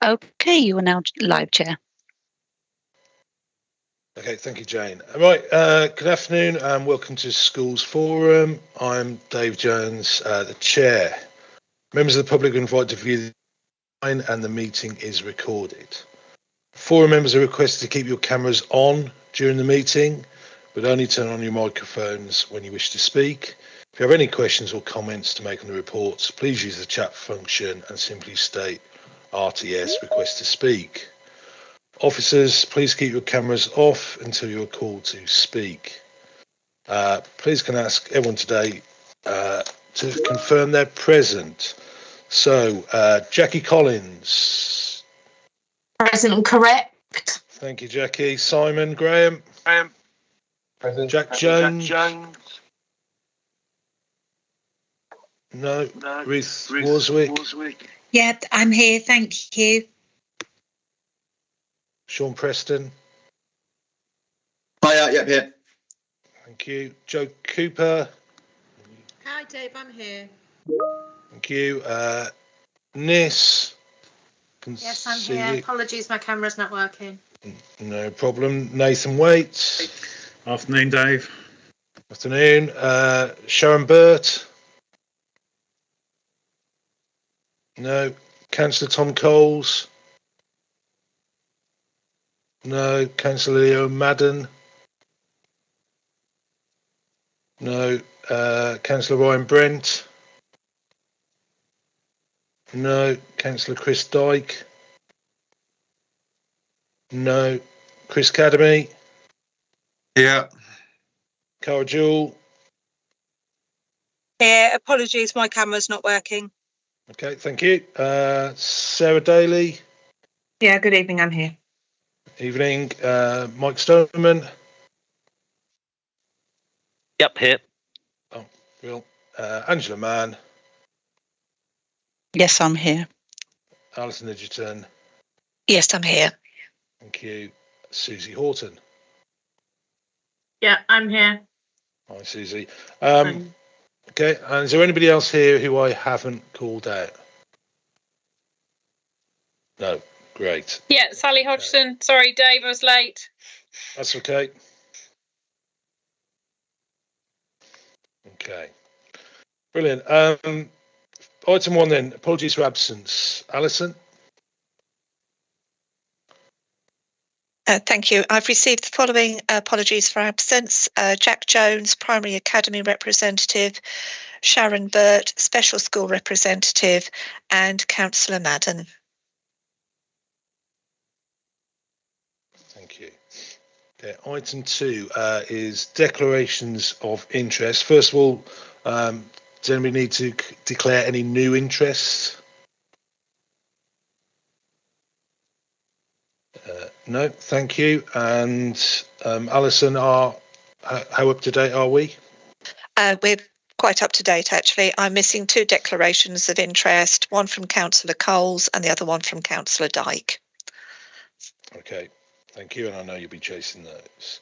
Okay, you are now live, Chair. Okay, thank you, Jane. Right, good afternoon and welcome to Schools Forum. I'm Dave Jones, the Chair. Members of the public are invited to view the line and the meeting is recorded. Forum members are requested to keep your cameras on during the meeting, but only turn on your microphones when you wish to speak. If you have any questions or comments to make on the reports, please use the chat function and simply state RTS request to speak. Officers, please keep your cameras off until you're called to speak. Please can I ask everyone today to confirm they're present. So, Jackie Collins. Present and correct. Thank you, Jackie. Simon Graham. Present. Jack Jones. Jack Jones. No. Ruth Warswick. Yeah, I'm here. Thank you. Sean Preston. Hi, yep, here. Thank you. Joe Cooper. Hi, Dave. I'm here. Thank you. Nis. Yes, I'm here. Apologies, my camera's not working. No problem. Nathan Waits. Afternoon, Dave. Afternoon. Sharon Burt. No. Councillor Tom Coles. No. Councillor Leo Madden. No. Councillor Ryan Brent. No. Councillor Chris Dyke. No. Chris Cademy. Yeah. Cara Jewell. Yeah, apologies, my camera's not working. Okay, thank you. Sarah Daly. Yeah, good evening, I'm here. Evening. Mike Stoneman. Yep, here. Oh, real. Angela Mann. Yes, I'm here. Alison Edgerton. Yes, I'm here. Thank you. Susie Horton. Yeah, I'm here. Hi, Susie. Okay, and is there anybody else here who I haven't called out? No, great. Yeah, Sally Hodgson. Sorry, Dave, I was late. That's okay. Okay, brilliant. Item 1 then, apologies for absence. Alison? Thank you. I've received the following apologies for absence. Jack Jones, Primary Academy Representative, Sharon Burt, Special School Representative, and Councillor Madden. Thank you. Okay, item 2 is declarations of interest. First of all, does anybody need to declare any new interests? No, thank you. And Alison, how up to date are we? We're quite up to date, actually. I'm missing 2 declarations of interest, one from Councillor Coles and the other one from Councillor Dyke. Okay, thank you. And I know you'll be chasing those.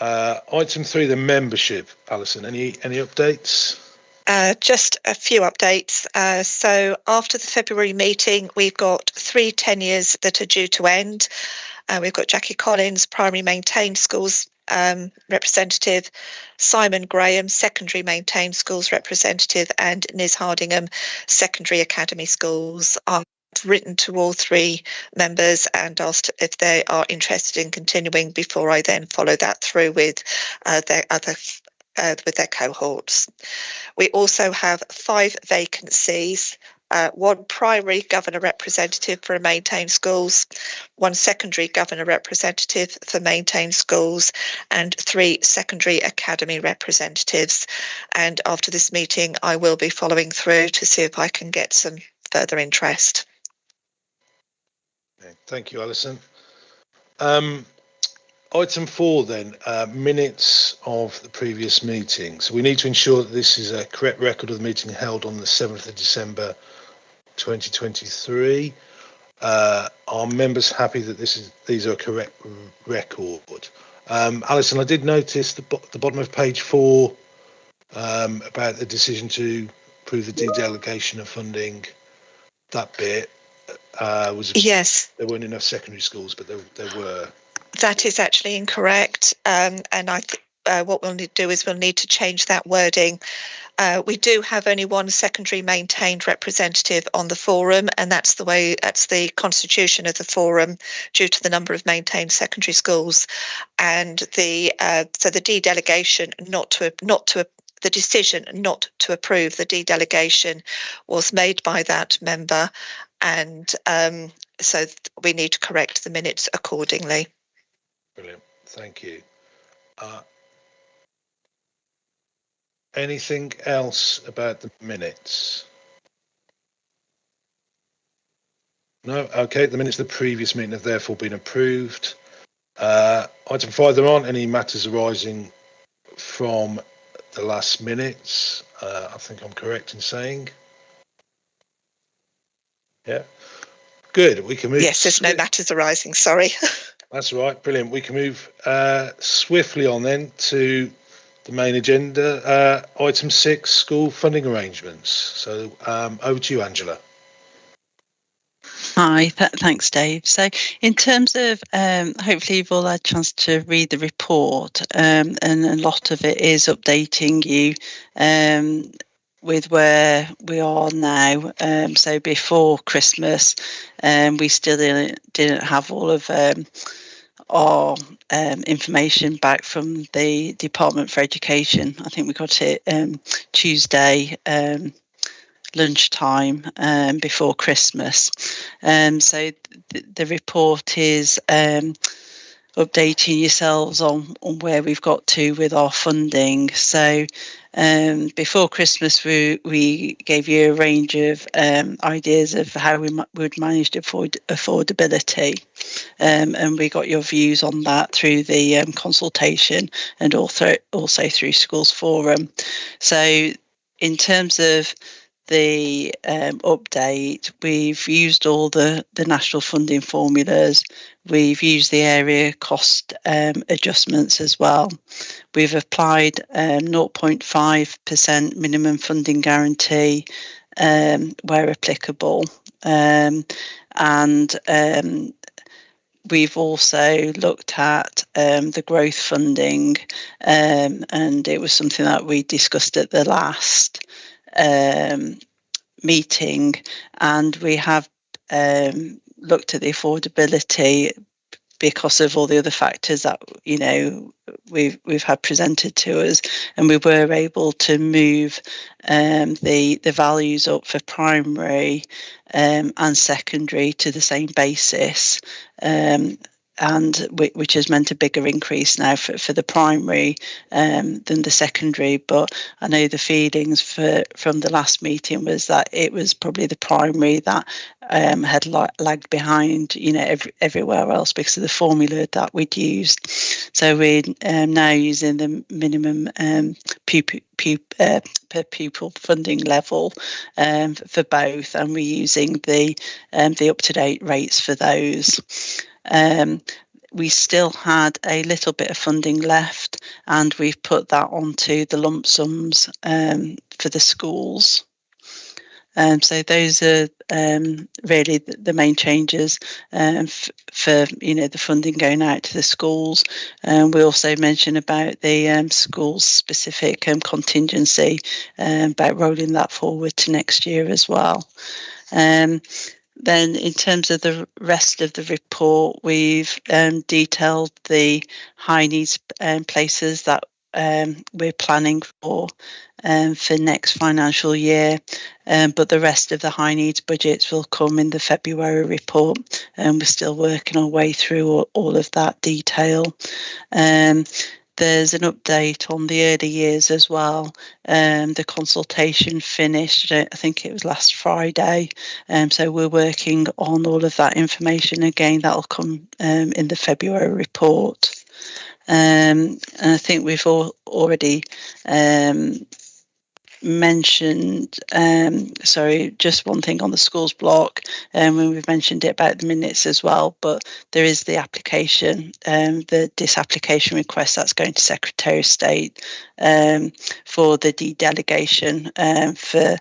Item 3, the membership. Alison, any updates? Just a few updates. So after the February meeting, we've got 3 tenures that are due to end. We've got Jackie Collins, Primary Maintained Schools Representative, Simon Graham, Secondary Maintained Schools Representative, and Nis Hardingham, Secondary Academy Schools. I've written to all 3 members and asked if they are interested in continuing before I then follow that through with their other with their cohorts. We also have 5 vacancies, 1 primary governor representative for maintained schools, 1 secondary governor representative for maintained schools, and 3 secondary academy representatives. And after this meeting, I will be following through to see if I can get some further interest. Okay, thank you, Alison. Item 4 then, minutes of the previous meeting. So we need to ensure that this is a correct record of the meeting held on the 7th of December 2023. Are members happy that these are a correct record? Alison, I did notice the bottom of page 4 about the decision to approve the dedelegation of funding, that bit. Yes, there weren't enough secondary schools, but there were. that is actually incorrect. And what we'll need to do is we'll need to change that wording. We do have only one secondary maintained representative on the forum, and that's the constitution of the forum due to the number of maintained secondary schools. And so the delegation the decision not to approve the delegation was made by that member, and so we need to correct the minutes accordingly. Brilliant, thank you. Anything else about the minutes? No? Okay, the minutes of the previous meeting have therefore been approved. Item 5, there aren't any matters arising from the last minutes. I think I'm correct in saying. Yeah. Good, we can move. Yes, there's no matters arising, sorry. That's all right, brilliant. We can move swiftly on then to the main agenda. Item 6, school funding arrangements. So over to you, Angela. Hi, thanks, Dave. So in terms of, hopefully you've all had a chance to read the report, and a lot of it is updating you with where we are now. So before Christmas, we still didn't have all of our information back from the Department for Education. I think we got it Tuesday lunchtime before Christmas. So the report is updating yourselves on where we've got to with our funding. So before Christmas, we gave you a range of ideas of how we would manage to affordability, and we got your views on that through the consultation and also through Schools Forum. So in terms of the update, we've used all the national funding formulas. We've used the area cost adjustments as well. We've applied 0.5% minimum funding guarantee where applicable, and we've also looked at the growth funding, and it was something that we discussed at the last meeting, and we have looked at the affordability because of all the other factors that we've had presented to us, and we were able to move the values up for primary and secondary to the same basis, and which has meant a bigger increase now for the primary than the secondary. But I know the feelings from the last meeting was that it was probably the primary that had lagged behind, everywhere else because of the formula that we'd used. So we're now using the minimum per pupil funding level for both, and we're using the up-to-date rates for those. We still had a little bit of funding left, and we've put that onto the lump sums for the schools. So those are really the main changes for the funding going out to the schools. We also mentioned about the schools specific contingency, about rolling that forward to next year as well. Then in terms of the rest of the report, we've detailed the high needs places that we're planning for next financial year, but the rest of the high needs budgets will come in the February report, and we're still working our way through all of that detail. There's an update on the early years as well. The consultation finished, I think it was last Friday. So we're working on all of that information again. That'll come in the February report. And I think we've already mentioned, just one thing on the schools block, and we've mentioned it about the minutes as well, but there is the application, the disapplication request that's going to Secretary of State for the delegation for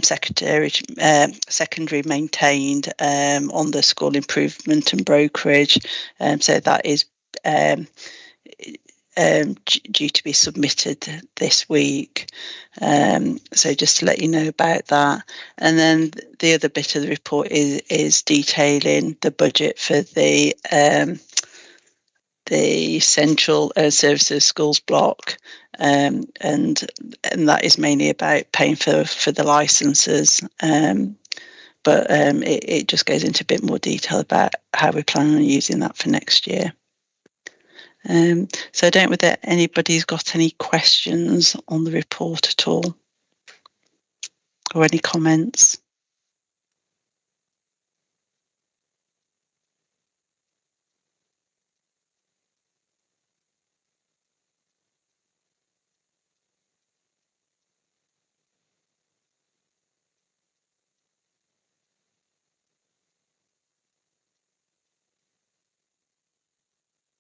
secondary maintained on the school improvement and brokerage. So that is due to be submitted this week. So just to let you know about that. And then the other bit of the report is detailing the budget for the central services schools block, and that is mainly about paying for the licenses. But it just goes into a bit more detail about how we're planning on using that for next year. So I don't know whether anybody's got any questions on the report at all, or any comments.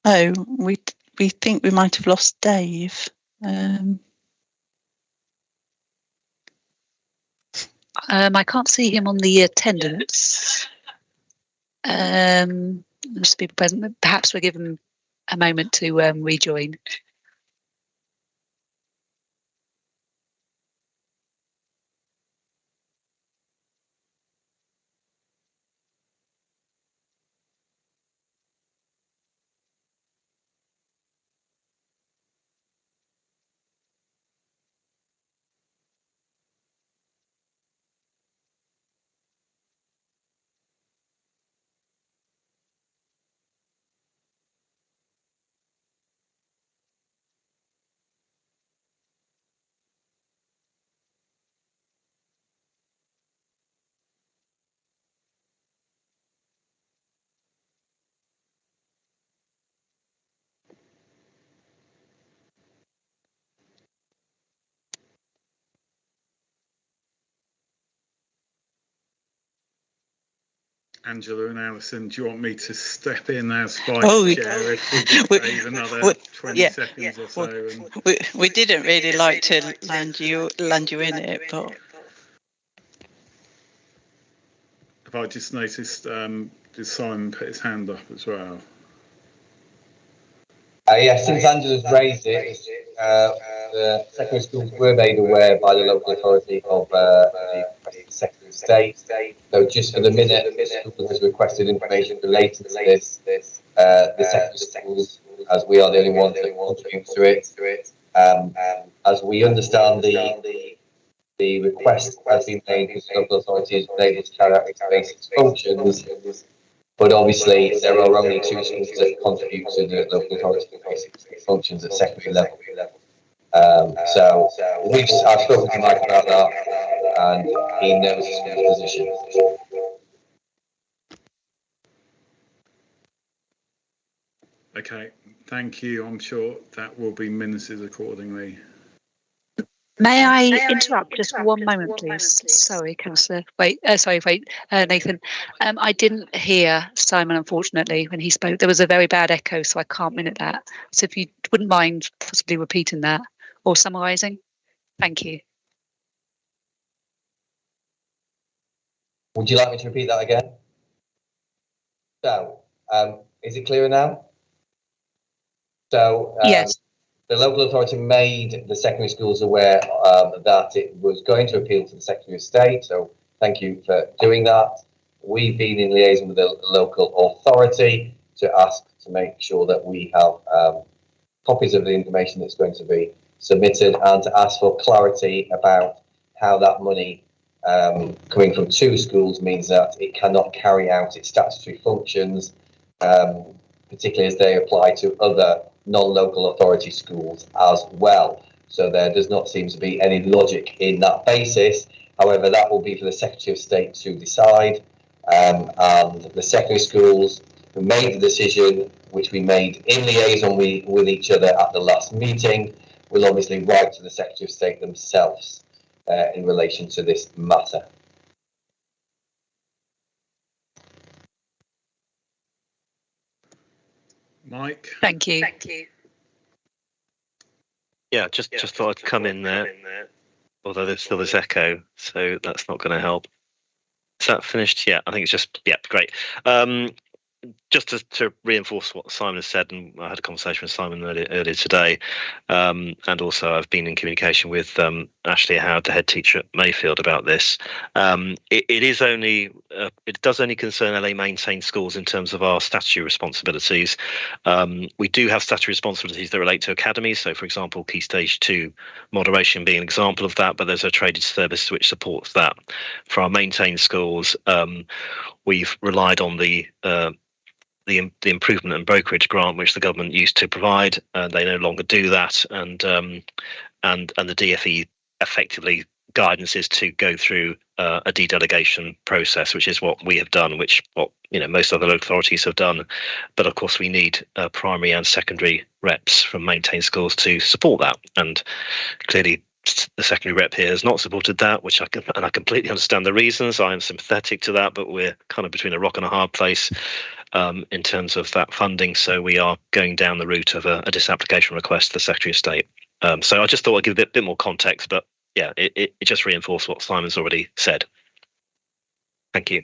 Oh, we think we might have lost Dave. I can't see him on the attendance. Most people present. Perhaps we'll give him a moment to rejoin. Angela and Alison, do you want me to step in as vice chair if we save another 20 seconds or so? We didn't really like to land you in it, but have I just noticed? Did Simon put his hand up as well? Since Angela's raised it, the secondary schools were made aware by the local authority of the Secretary of State. So just for the minute, the school has requested information related to this. The secondary schools, as we are the only ones that contribute to it, as we understand the request has been made because the local authority is able to carry out its basic functions. But obviously, there are only 2 schools that contribute to the local authority basic functions at secondary level. So I've spoken to Mike about that, and he knows his position. Okay, thank you. I'm sure that will be minuted accordingly. May I interrupt just for one moment, please? Sorry, Councillor. Nathan. I didn't hear Simon, unfortunately, when he spoke. There was a very bad echo, so I can't minute that. So if you wouldn't mind possibly repeating that or summarising. Thank you. Would you like me to repeat that again? So, is it clearer now? So, yes. The local authority made the secondary schools aware that it was going to appeal to the Secretary of State. So thank you for doing that. We've been in liaison with the local authority to ask to make sure that we have copies of the information that's going to be submitted, and to ask for clarity about how that money coming from 2 schools means that it cannot carry out its statutory functions, particularly as they apply to other non-local authority schools as well. So there does not seem to be any logic in that basis. However, that will be for the Secretary of State to decide, and the secondary schools who made the decision, which we made in liaison with each other at the last meeting, will obviously write to the Secretary of State themselves. in relation to this matter. Mike? Thank you. Yeah, just thought I'd come in there, although there's still this echo, so that's not going to help. Is that finished? Yeah, I think it's just, yeah, great. Just to reinforce what Simon has said, and I had a conversation with Simon earlier today, and also I've been in communication with Ashley Howard, the head teacher at Mayfield, about this. It does only concern LA maintained schools in terms of our statutory responsibilities. We do have statutory responsibilities that relate to academies. So, for example, Key Stage 2 moderation being an example of that, but there's a traded service which supports that. For our maintained schools, we've relied on the improvement and brokerage grant which the government used to provide. They no longer do that, and the DFE effectively guidance is to go through a de-delegation process, which is what we have done, which most other local authorities have done. But of course, we need primary and secondary reps from maintained schools to support that, and clearly the secondary rep here has not supported that, which I completely understand the reasons. I am sympathetic to that, but we're kind of between a rock and a hard place in terms of that funding. So we are going down the route of a disapplication request to the Secretary of State. So I just thought I'd give a bit more context, but yeah, it just reinforced what Simon's already said. Thank you.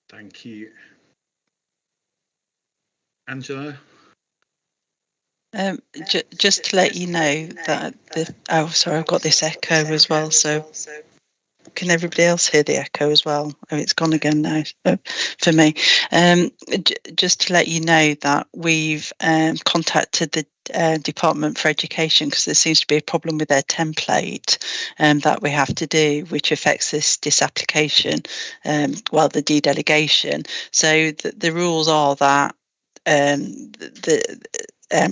Thank you. Angela? Just to let you know that sorry, I've got this echo as well. So can everybody else hear the echo as well? Oh, it's gone again now for me. Just to let you know that we've contacted the Department for Education because there seems to be a problem with their template that we have to do, which affects this disapplication, the de-delegation. So the rules are that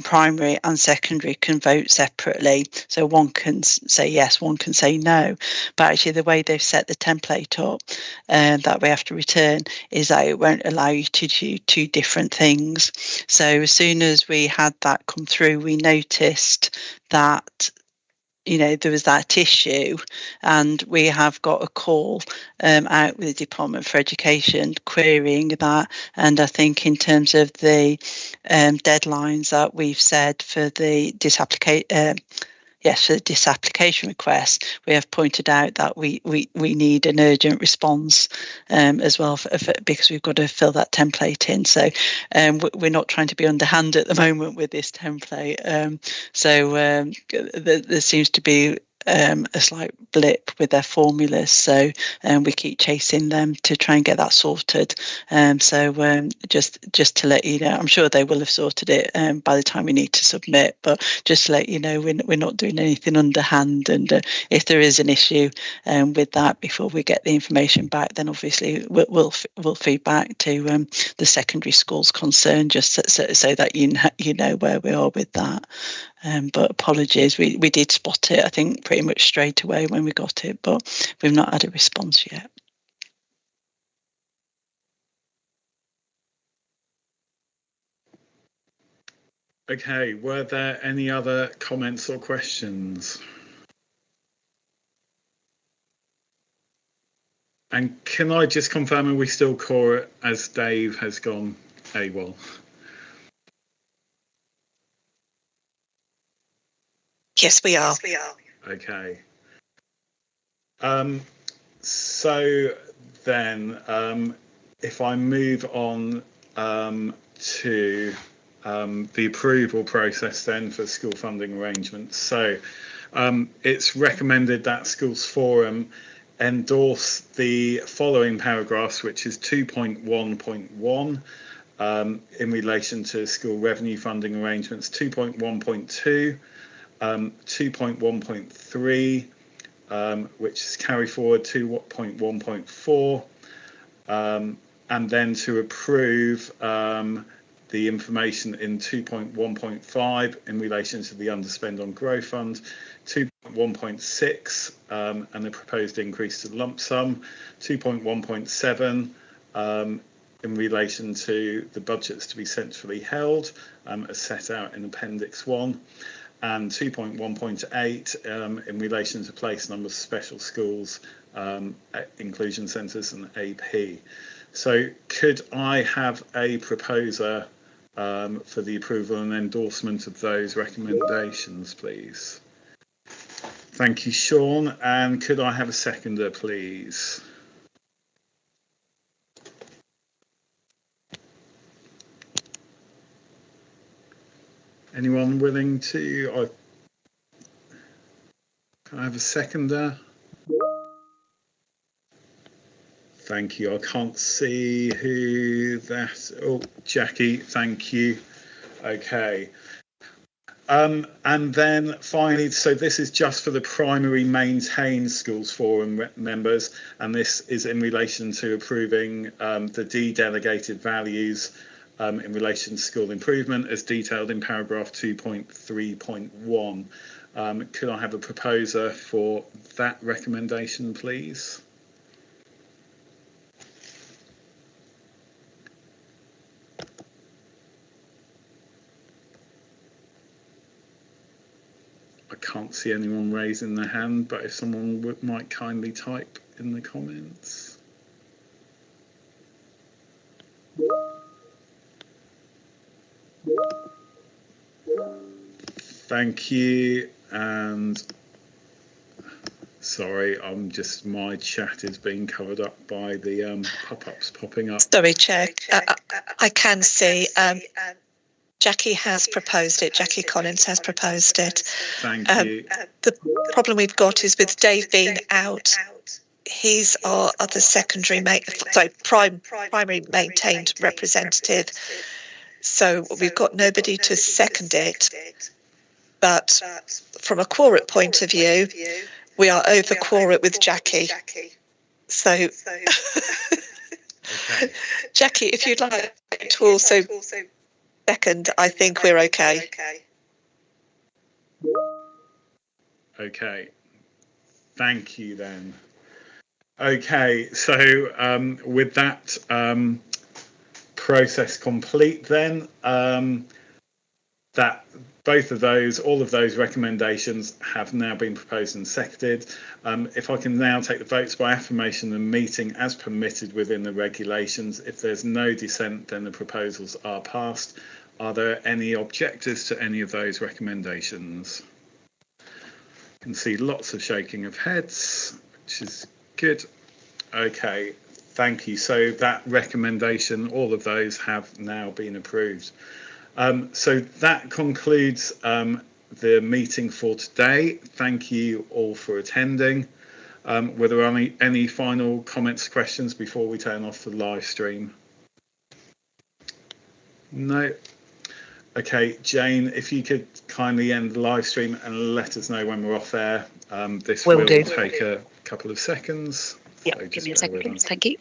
primary and secondary can vote separately. So one can say yes, one can say no. But actually the way they've set the template up that we have to return is that it won't allow you to do two different things. So as soon as we had that come through, we noticed that there was that issue, and we have got a call out with the Department for Education querying that. And I think in terms of the deadlines that we've said for the disapplication request, we have pointed out that we need an urgent response as well because we've got to fill that template in. So we're not trying to be underhand at the moment with this template. There seems to be a slight blip with their formulas, so we keep chasing them to try and get that sorted. Just to let you know, I'm sure they will have sorted it by the time we need to submit, but just to let you know, we're not doing anything underhand, and if there is an issue with that before we get the information back, then obviously we'll feed back to the secondary schools concerned, just so that you know where we are with that. But apologies, we did spot it, I think, pretty much straight away when we got it, but we've not had a response yet. Okay, were there any other comments or questions? And can I just confirm, are we still core as Dave has gone AWOL? Yes, we are. Okay. So then, if I move on to the approval process then for school funding arrangements. So it's recommended that Schools Forum endorse the following paragraphs, which is 2.1.1 in relation to school revenue funding arrangements, 2.1.2, 2.1.3, which is carry forward to 1.1.4, and then to approve the information in 2.1.5 in relation to the underspend on growth fund, 2.1.6 and the proposed increase to lump sum, 2.1.7 in relation to the budgets to be centrally held as set out in Appendix 1, and 2.1.8 in relation to place numbers, special schools, inclusion centres and AP. So could I have a proposer for the approval and endorsement of those recommendations, please? Thank you, Sean. And could I have a seconder, please? Anyone willing to? Can I have a seconder? Thank you. I can't see who that. Oh, Jackie, thank you. Okay. And then finally, so this is just for the primary maintained schools forum members, and this is in relation to approving the de-delegated values in relation to school improvement as detailed in paragraph 2.3.1. Could I have a proposer for that recommendation, please? I can't see anyone raising their hand, but if someone might kindly type in the comments. Thank you. And sorry, my chat is being covered up by the pop-ups popping up. Sorry, Chair. I can see Jackie has proposed it. Jackie Collins has proposed it. Thank you. The problem we've got is with Dave being out, he's our other primary maintained representative. So we've got nobody to second it. But from a quorum point of view, we are over quorum with Jackie. So, okay. Jackie, if you'd like to also second, I think we're okay. Okay. Thank you then. Okay, so with that process complete then, that all of those recommendations have now been proposed and seconded. If I can now take the votes by affirmation of the meeting as permitted within the regulations. If there's no dissent, then the proposals are passed. Are there any objectors to any of those recommendations? I can see lots of shaking of heads, which is good. Okay, thank you. So that recommendation, all of those have now been approved. So that concludes the meeting for today. Thank you all for attending. Were there any final comments, questions before we turn off the live stream? No. Okay, Jane, if you could kindly end the live stream and let us know when we're off air. This will take a couple of seconds. Yeah, give me a second, please. Thank you.